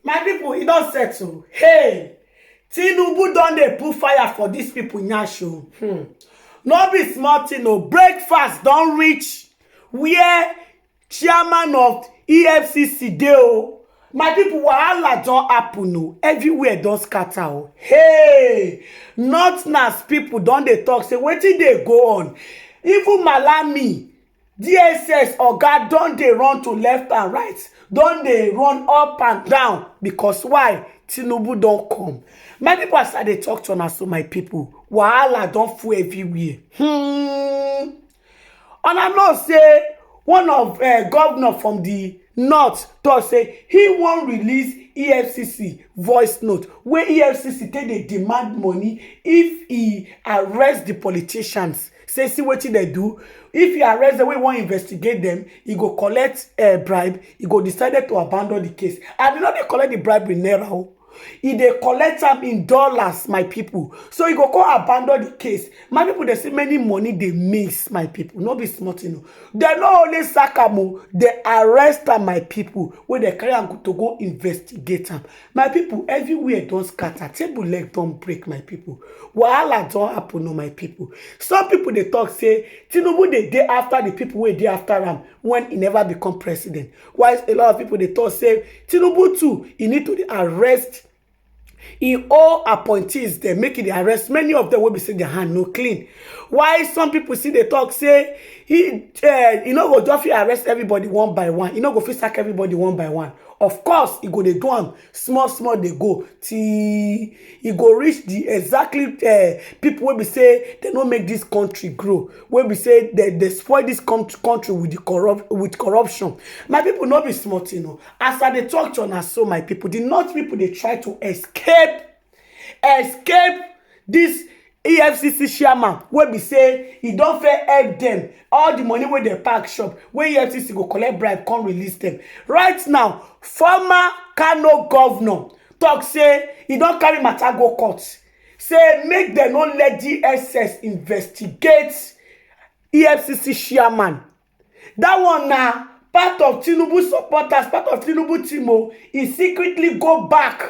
My people, e don settle. Hey, Tinubu don dey put fire for these people nyash. No be small thing o. Breakfast don reach where chairman of Efcc dey o. My people, wahala don happen o. Everywhere don scatter o. Hey, northerners people don dey talk say wetin dey go on. Even Malami, DSS oga don dey run to left and right, don dey run up and down because why? Tinubu don come. My people, as I dey talk to una so, my people, wahala don full everywhere. And I know say one of governor from the north talk say he wan release Efcc voice note wey Efcc take dey demand money if he arrest the politicians. Say see wetin they do. If he arrest them, we wan investigate them, he go collect bribe, he go decide to abandon the case. And you know they collect the bribe in naira o. He dey collect am in dollars, my people. So he go come abandon the case. My people, they see many money they miss, my people. No be smart, you know. They no only sack am o, they arrest am, my people. When they carry am to go investigate am. My people, everywhere don scatter. Table leg don break, my people. Wahala don happen, no, my people. Some people they talk say Tinubu dey dey after the people wey dey after am when he never become president. While a lot of people they talk say Tinubu too, he need to arrest in all appointees. They make it arrest. Many of them will be saying their hand no clean. Why some people see they talk say he go just arrest everybody one by one. He no go fit sack everybody one by one. Of course, he go dey do am small they go till he go reach the exactly people will be say they no make this country grow. Will be say they spoil this country with the corruption. My people no be smart, you know. As I dey talk to una so, my people, the north people they try to escape this Efcc chairman wey be say he don fair help them. All the money wey they pack shop, where Efcc go collect bribe, come release them. Right now, former Kano governor talk say he don carry matter go court. Say make them no let DSS investigate Efcc chairman. That one na part of Tinubu supporters, part of Tinubu team o. He secretly go back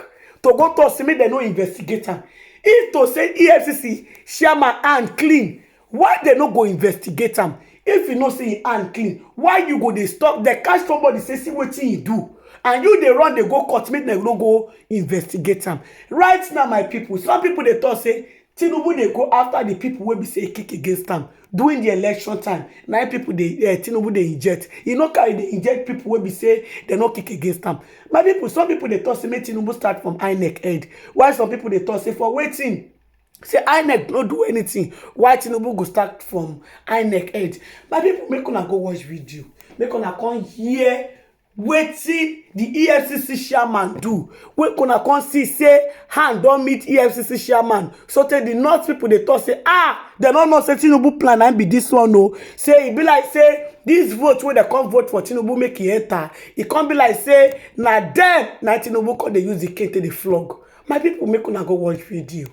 to go talk say make dem no investigate am. If to say Efcc chairman hand clean, why they no go investigate am? If you know say him hand clean, why you go dey stop? They catch somebody say see wetin he do, and you dey run dey go court make dem no go investigate am. Right now, my people, some people dey talk say Tinubu dey go after the people wey be say kick against am during the election time. Na people dey Tinubu dey inject. He no carry dey inject people wey be say they no kick against am. My people, some people dey talk say make Tinubu start from INEC head, while some people dey talk say for wetin say INEC no do anything, why Tinubu go start from INEC head. My people, make una go watch video, make una come hear wetin the Efcc chairman do. We una come see say hand don meet Efcc chairman. So tell the north people they talk say they don't know say Tinubu plan and be this one o. Say e be like say this vote wey they come vote for Tinubu make he enter. E come be like say na dem na Tinubu come dey use the cane to the flog. My people, make una go watch video.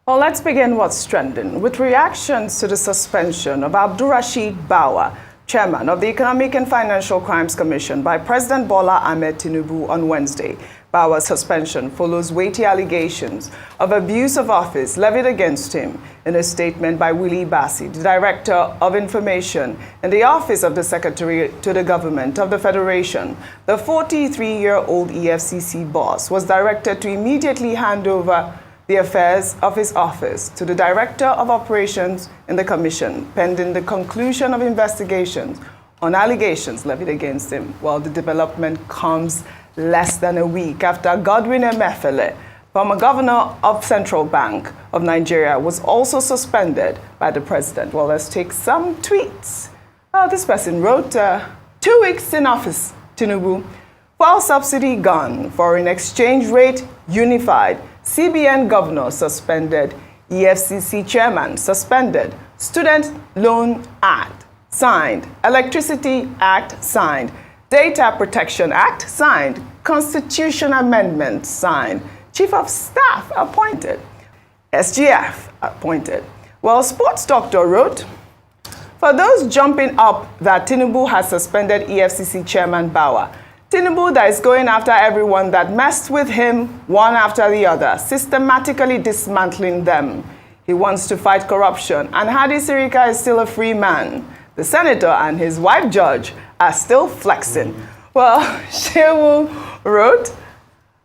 Well, let's begin what's trending with reactions to the suspension of Abdulrasheed Bawa, chairman of the Economic and Financial Crimes Commission, by President Bola Ahmed Tinubu on Wednesday. Bawa's suspension follows weighty allegations of abuse of office levied against him. In a statement by Willie Bassi, the Director of Information in the Office of the Secretary to the Government of the Federation, the 43-year-old EFCC boss was directed to immediately hand over the affairs of his office to the Director of Operations in the Commission, pending the conclusion of investigations on allegations levied against him. While the development comes less than a week after Godwin Emefiele, former governor of Central Bank of Nigeria, was also suspended by the president. Well, let's take some tweets. This person wrote, 2 weeks in office, Tinubu. Fuel subsidy gone, foreign exchange rate unified, CBN governor suspended, EFCC chairman suspended, Student Loan Act signed, Electricity Act signed, Data Protection Act signed, Constitution Amendment signed, Chief of Staff appointed, SGF appointed. Well, Sports Doctor wrote, for those jumping up that Tinubu has suspended EFCC chairman Bawa, Tinubu that is going after everyone that messed with him, one after the other, systematically dismantling them. He wants to fight corruption, and Hadi Sirika is still a free man. The senator and his wife judge are still flexing. Well, Shehu wrote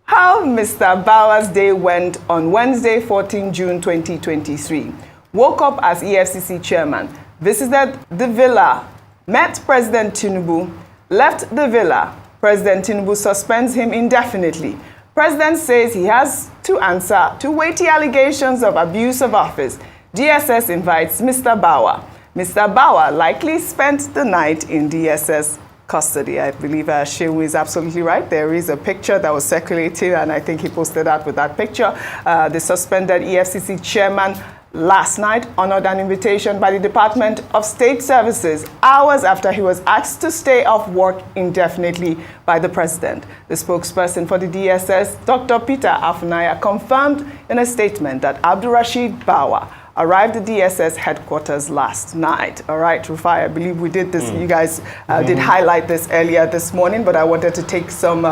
how Mr. Bawa's day went on Wednesday, 14 June 2023. Woke up as EFCC chairman, visited the villa, met President Tinubu, left the villa. President Tinubu suspends him indefinitely. President says he has to answer to weighty allegations of abuse of office. DSS invites Mr. Bawa. Mr. Bawa likely spent the night in DSS custody. I believe Shehu is absolutely right. There is a picture that was circulating, and I think he posted that with that picture. The suspended EFCC chairman last night honored an invitation by the Department of State Services hours after he was asked to stay off work indefinitely by the president. The spokesperson for the DSS, Dr. Peter Afunaya, confirmed in a statement that Abdurrashid Bawa arrived at DSS headquarters last night. All right, Rufai, I believe we did this. You guys did highlight this earlier this morning, but I wanted to take some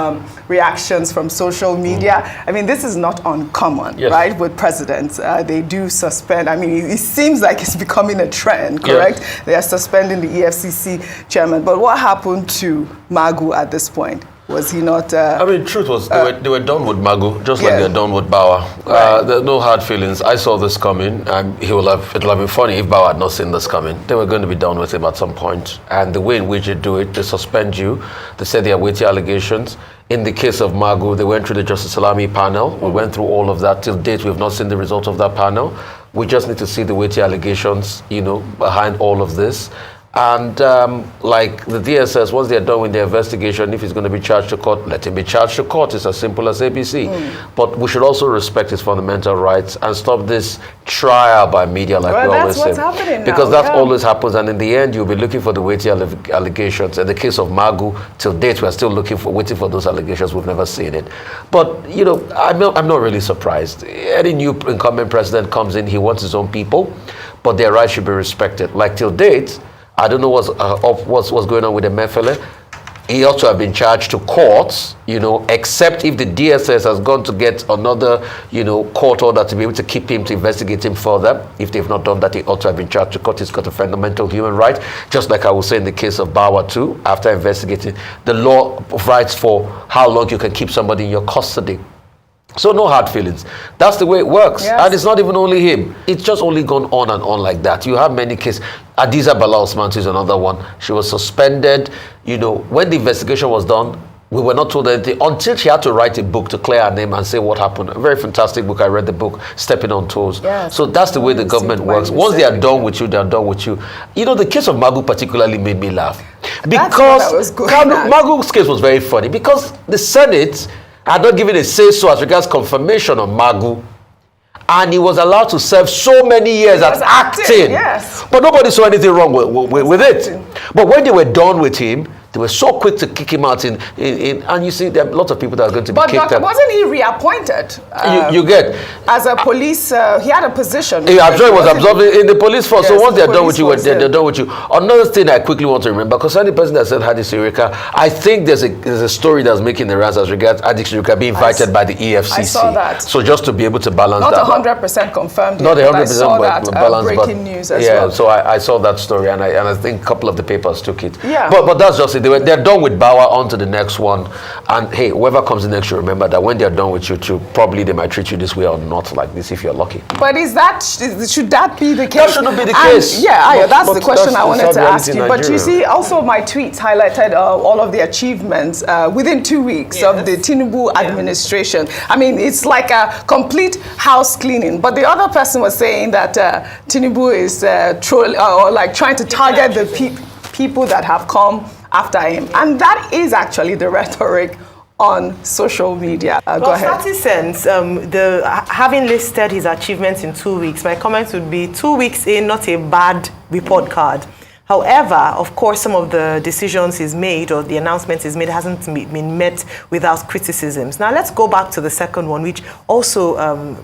reactions from social media. I mean, this is not uncommon, right, with presidents. They do suspend. I mean, it seems like it's becoming a trend, correct? Yes. They are suspending the EFCC chairman. But what happened to Magu at this point? Was he not? I mean, truth was they were done with Magu, just like they're done with Bawa. Right. There's no hard feelings. I saw this coming. It'll have been funny if Bawa had not seen this coming. They were going to be done with him at some point. And the way in which they do it, they suspend you. They say they are weighty allegations. In the case of Magu, they went through the Justice Salami panel. We went through all of that. Till date, we have not seen the result of that panel. We just need to see the weighty allegations, behind all of this. And like the DSS, once they're done with their investigation, if he's going to be charged to court, let him be charged to court. It's as simple as ABC. But we should also respect his fundamental rights and stop this trial by media like we always say. That's what's happening because now. that always happens, and in the end, you'll be looking for the weighty allegations. In the case of Magu, till date, we're still waiting for those allegations. We've never seen it. But, I'm not really surprised. Any new incumbent president comes in, he wants his own people, but their rights should be respected. Like till date, I don't know what's going on with the Mefele. He ought to have been charged to courts, except if the DSS has gone to get another, court order to be able to keep him, to investigate him further. If they've not done that, he ought to have been charged to court. He's got a fundamental human right. Just like I will say in the case of Bawa too, after investigating, the law provides for how long you can keep somebody in your custody. So no hard feelings. That's the way it works. Yes. And it's not even only him. It's just only gone on and on like that. You have many cases. Adiza Bala Osman is another one. She was suspended. When the investigation was done, we were not told anything until she had to write a book to clear her name and say what happened. A very fantastic book. I read the book, Stepping on Toes. Yes. So that's the way the government works. Once they are done with you, they are done with you. The case of Magu particularly made me laugh. Because Magu's case was very funny. Because the Senate had not given a say-so as regards confirmation on Magu, and he was allowed to serve so many years as acting. Yes. But nobody saw anything wrong with it. But when they were done with him, they were so quick to kick him out and you see there are lots of people that are going to be kicked out. Wasn't he reappointed? You get as a police. He had a position. He was absorbed in the police force. Yes, so once they're done with you, they're done with you. Another thing I quickly want to remember, because any person that said Hadi Sirika, I think there's a story that's making the rounds as regards Hadi Sirika being invited by the EFCC. I saw that. So just to be able to balance not that. Not 100% confirmed. Not 100% but balanced. Breaking news as well. Yeah. So I saw that story, and I think a couple of the papers took it. Yeah. But that's just it. They're done with Bawa, on to the next one, and hey, whoever comes in next, you remember that when they're done with you too, probably they might treat you this way or not like this if you're lucky. But should that be the case? That shouldn't be the case. Yeah, that's the question I wanted to ask you. But you see, also my tweets highlighted all of the achievements within 2 weeks of the Tinubu administration. I mean, it's like a complete house cleaning. But the other person was saying that Tinubu is trying to target the people that have come after him. And that is actually the rhetoric on social media. Go ahead. 30 cents, having listed his achievements in 2 weeks, my comment would be 2 weeks in, not a bad report card. However, of course, some of the decisions he's made or the announcements he's made hasn't been met without criticisms. Now, let's go back to the second one, which also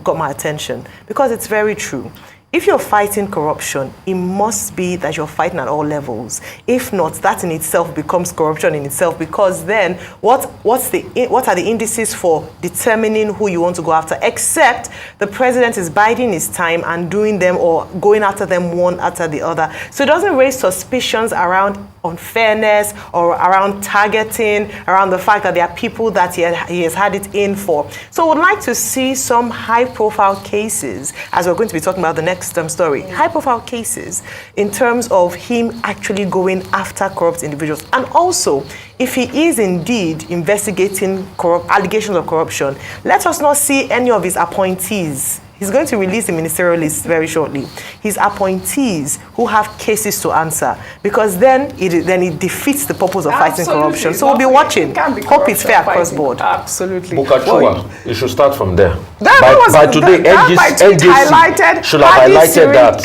got my attention, because it's very true. if you're fighting corruption, it must be that you're fighting at all levels. If not, that in itself becomes corruption in itself, because then what are the indices for determining who you want to go after, except the president is biding his time and doing them or going after them one after the other. So it doesn't raise suspicions around unfairness or around targeting, around the fact that there are people that he has had it in for. So I would like to see some high-profile cases, as we're going to be talking about the next story, high-profile cases in terms of him actually going after corrupt individuals. And also, if he is indeed investigating allegations of corruption, let us not see any of his appointees. He's going to release the ministerial list very shortly. His appointees who have cases to answer, because then it defeats the purpose of fighting corruption. So we'll be watching. Hope it's fair across board. Absolutely. Bokachua, you should start from there. By today, NGC should have highlighted that.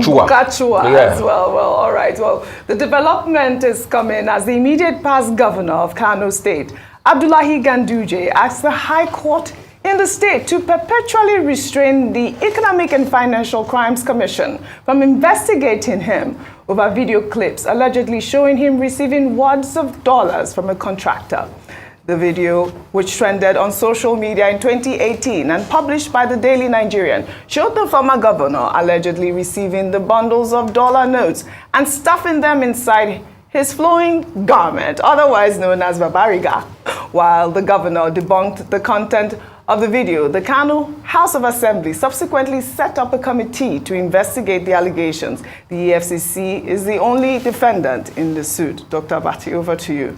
Bokachua as well. Well, all right. Well, the development is coming as the immediate past governor of Kano State, Abdullahi Ganduje, asked the High Court in the state to perpetually restrain the Economic and Financial Crimes Commission from investigating him over video clips allegedly showing him receiving wads of dollars from a contractor. The video, which trended on social media in 2018 and published by the Daily Nigerian, showed the former governor allegedly receiving the bundles of dollar notes and stuffing them inside his flowing garment, otherwise known as babariga. While the governor debunked the content of the video, the Kano House of Assembly subsequently set up a committee to investigate the allegations. The Efcc is the only defendant in the suit. Dr. Bati, over to you.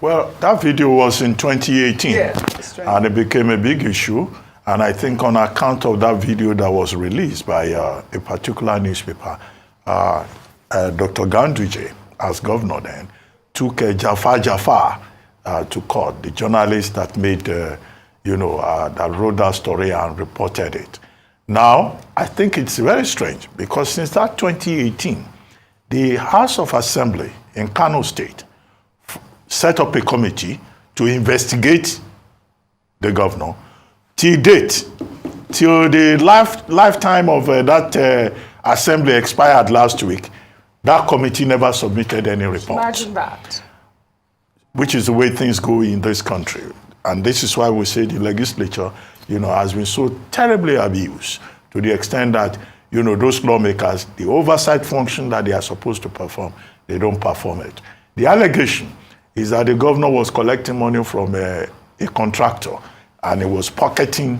Well, that video was in 2018, and it became a big issue. And I think on account of that video that was released by a particular newspaper, Dr. Ganduje, as governor then, took Jafar to court, the journalist that made that wrote that story and reported it. Now, I think it's very strange because since that 2018, the House of Assembly in Kano State set up a committee to investigate the governor. Till date, till the lifetime of that assembly expired last week, that committee never submitted any report. Imagine that. Which is the way things go in this country. And this is why we say the legislature, has been so terribly abused to the extent that, those lawmakers, the oversight function that they are supposed to perform, they don't perform it. The allegation is that the governor was collecting money from a contractor and he was pocketing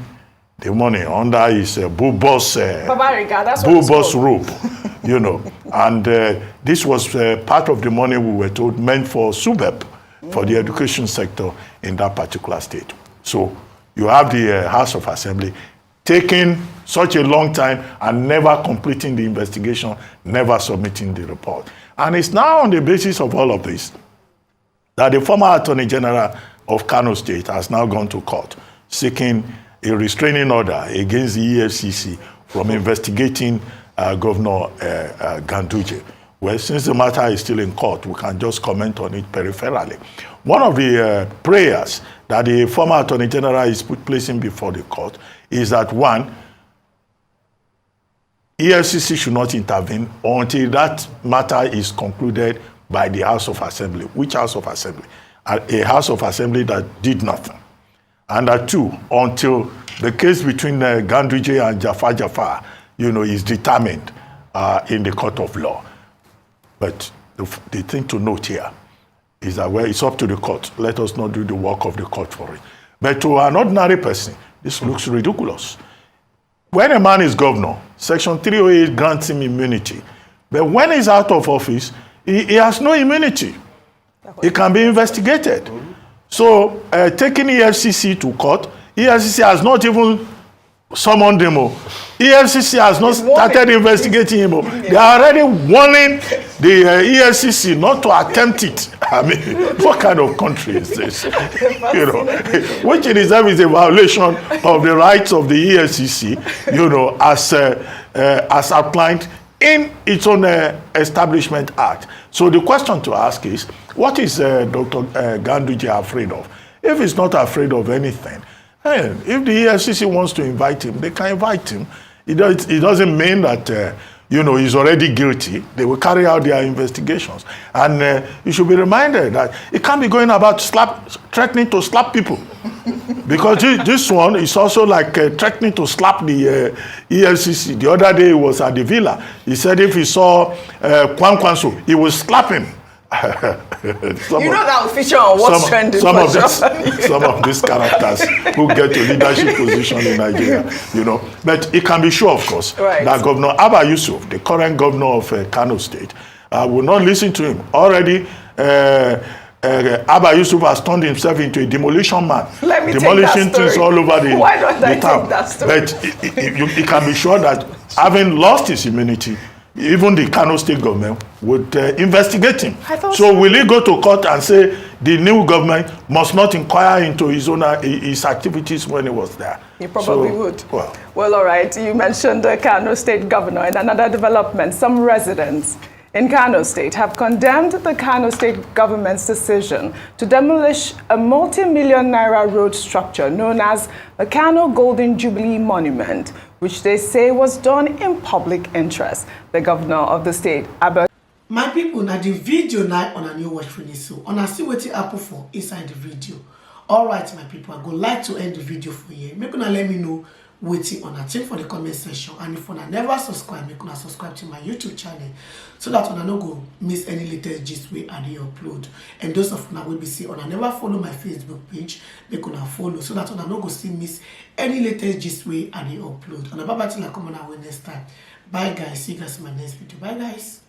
the money under his bull-boss rope, And this was part of the money we were told meant for SUBEP, for the education sector in that particular state. So you have the House of Assembly taking such a long time and never completing the investigation, never submitting the report. And it's now on the basis of all of this that the former Attorney General of Kano State has now gone to court seeking a restraining order against the EFCC from investigating Governor Ganduje. Well, since the matter is still in court, we can just comment on it peripherally. One of the prayers that the former Attorney General is placing before the court is that, one, EFCC should not intervene until that matter is concluded by the House of Assembly. Which House of Assembly? A House of Assembly that did nothing. And that, two, until the case between Ganduje and Jafar, is determined in the court of law. But the thing to note here is that, well, it's up to the court. Let us not do the work of the court for it. But to an ordinary person, this looks ridiculous. When a man is governor, Section 308 grants him immunity. But when he's out of office, he has no immunity. He can be investigated. So taking EFCC to court, EFCC has not even summoned him. EFCC has not started investigating him. They are already warning the EFCC not to attempt it. I mean, what kind of country is this? Which in itself is a violation of the rights of the EFCC, as outlined in its own Establishment Act. So the question to ask is, what is Dr. Ganduje afraid of? If he's not afraid of anything, if the EFCC wants to invite him, they can invite him. It doesn't mean that, he's already guilty. They will carry out their investigations. And you should be reminded that it can't be going about threatening to slap people. Because this one is also like threatening to slap the EFCC. The other day he was at the villa. He said if he saw Kwankwanso, he would slap him. That will feature on What's Trending. Some of these characters who get to leadership position in Nigeria, But it can be sure, of course, that Governor Abba Yusuf, the current governor of Kano State, will not listen to him. Already, Abba Yusuf has turned himself into a demolition man, demolishing things all over the town. Why don't I take that story? But it can be sure that having lost his immunity, even the Kano State government would investigate him. So will he go to court and say the new government must not inquire into his activities when he was there? He probably would. Well, all right. You mentioned the Kano State governor, and another development. Some residents in Kano State have condemned the Kano State government's decision to demolish a multi-million naira road structure known as the Kano Golden Jubilee Monument, which they say was done in public interest. The governor of the state, Abba. My people, now the video now on a new watch finish, so on a see what it happen for inside the video. All right, my people, I go like to end the video for you. Make una let me know waiting on a thing for the comment section, and if una never subscribe, make una subscribe to my YouTube channel so that una no go miss any latest gist wey I dey upload. And those of una will be see una never follow my Facebook page, make una follow so that una no go see miss any latest gist wey I dey upload. And bye bye till I come on our next time. Bye guys, see you guys in my next video. Bye guys.